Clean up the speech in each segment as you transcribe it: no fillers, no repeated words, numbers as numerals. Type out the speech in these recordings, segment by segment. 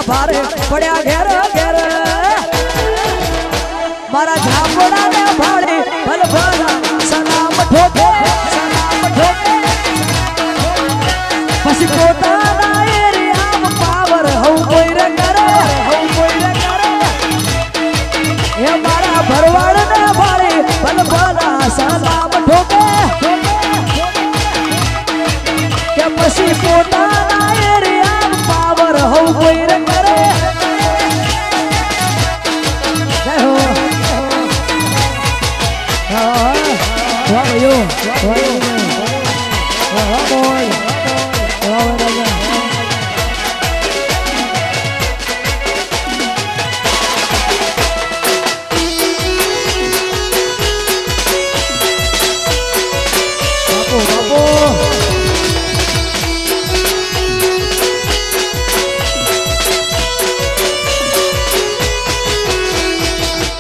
ભારે પડ્યા ઘેર ઘેર મારા ઝાપડા ને ભાડે ભલ ભલા સલામ ઠોકે પછી પોતાના એરિયામાં પાવર હઉ કોઈ રે કરે એ મારા ભરવાડ ને ભાડે ભલ ભલા સલામ ઠોકે કે પછી પોતાના એરિયામાં પાવર હઉ કોઈ રે કરે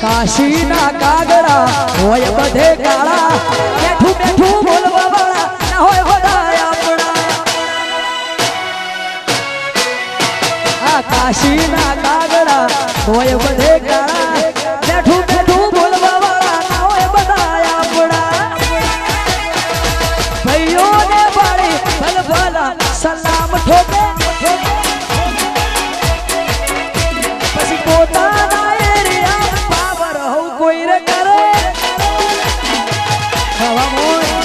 કાશીના કાગડા હોય બધે કાળા બેઠું બેઠું બોલવા વાળા ના હોય બધા આપણા આ કાશીના કાગડા હોય બધે કાળા બેઠું બેઠું બોલવા વાળા ના હોય બધા આપણા ભાઈઓને વાળી ભલ ભલા સલામ ઠોકે પછી પોતાના કોઈ રે કરે હવા મોય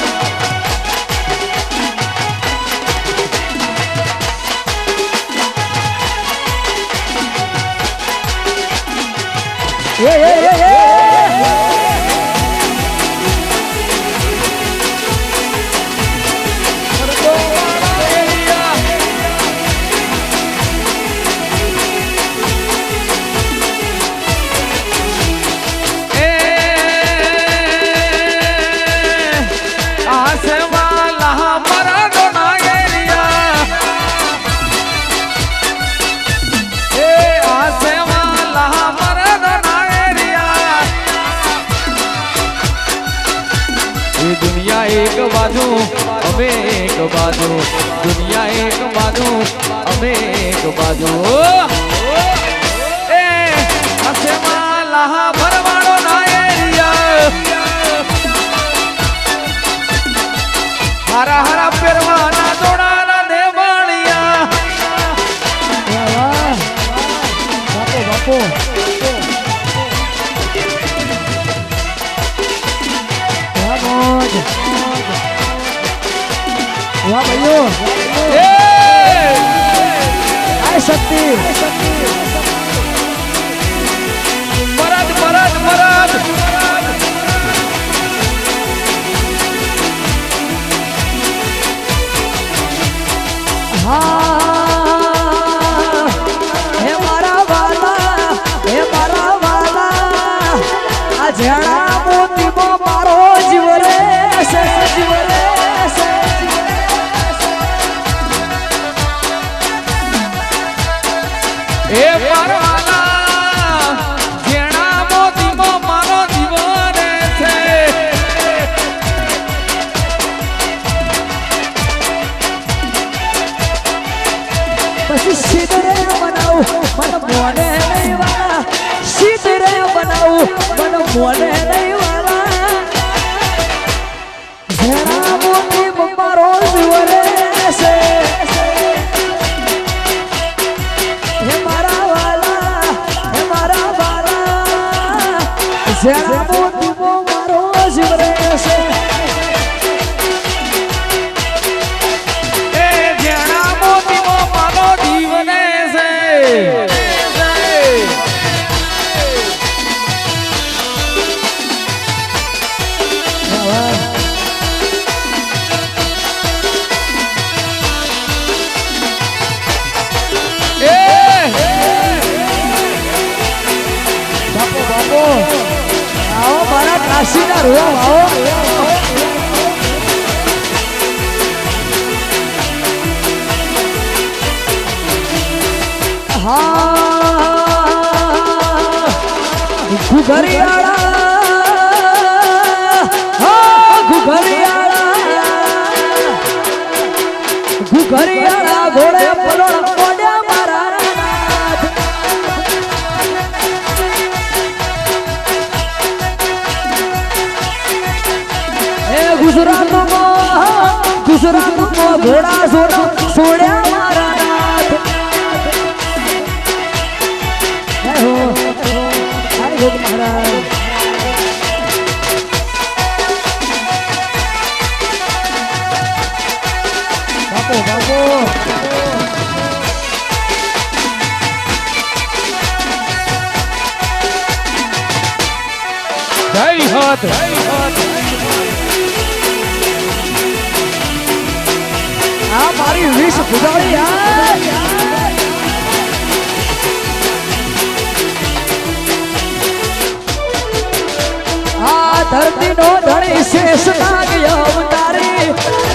एक बाजू अमे एक बाजू दुनिया एक बाजू अमे एक बाजू ए असेमा लहा भरवाड़ो ना एरिया हरा हरा पेरवाना जोड़ाना देवानिया बापो बापो वाह भाइयों आए शक्ति मरद मरद मरद हाँ हे मारा वाला आ झेड़ा मोती मो मारो जीव रे जीव रे ए परवाला जेना मोती मो मारो जीवने छे પછી સિદરે બનાવું મન મોને નહીં વાળા સિદરે બનાવું મન મોને નહીં વાળા જેના મોતી મારો જીવરે છે હે મારા વાલા જેના મોતી મારો જીવરે છે आओ मारा काशी ना रुआ आओ हाँ घुघरियाड़ा घोड़े पलोड़ कोड्या मारा नाथ દુસરા નો ઘોડા છોડ્યા મારા નાથ જય હો મહારાજ બાપો બાપો જય હોત આ મારી વિષ ભુજાળી આ ધરતી નો ધણી શેષ નાગ અવતારી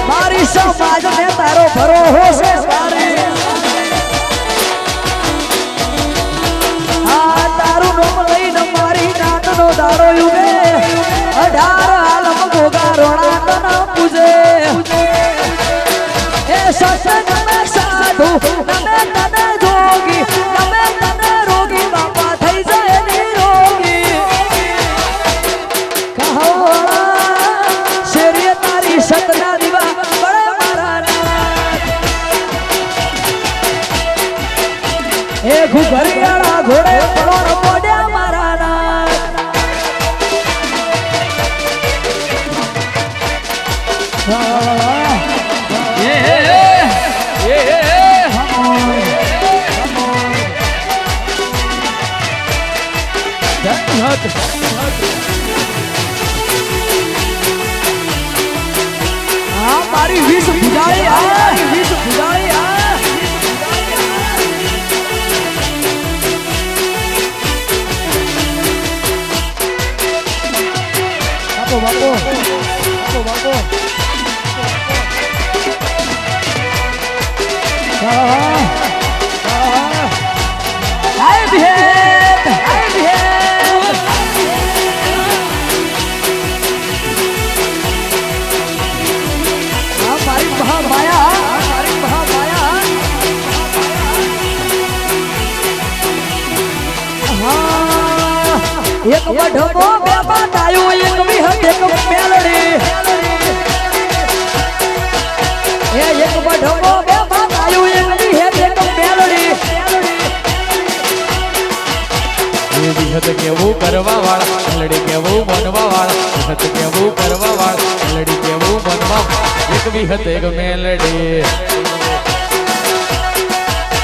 મારી સમાજ ને તારો ભરોહો છે સારી આ તારું નામ લઈને મારી નાત નો દાડો યુગે 18 આલમ ગોગા રોણા તન પૂજે એ સત્સંગ મે સાધુ નમે તને જોગી નમે તને રોગી બાપા થઈ જાય નિરોગી કહો શેરીએ તારી સતના દીવા બળે મારા એ ઘુઘરિયાળા ઘોડે પરોણ મોડ્યા મારા નાથ આ મારી વિષ ભુજાળી વિષ ભુજાળી બાપો બાપો બાપો હાય ભેદ મારી મહામાયા એક વઢમો બે બાટાયો એક વિહત એક મેલડી એ એક વઢમો બે બાટાયો એક વિહત એક મેલડી એ વિહત કેવું કરવા વાળા મેલડી કેવું બનવા વાળા વિહત કેવું કરવા વાળા મેલડી કેવું બનવા એક વિહત એક મેલડી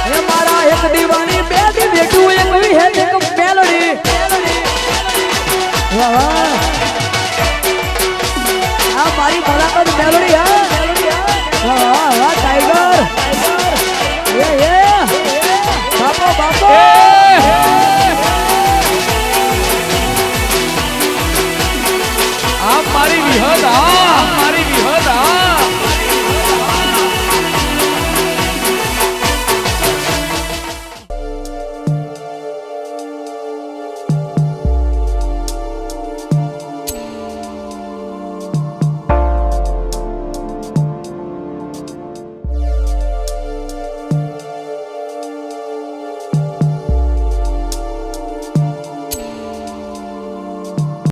એ મારા એક દીવાની બે દી બેઠું એક વિહત એક મેલડી વાહ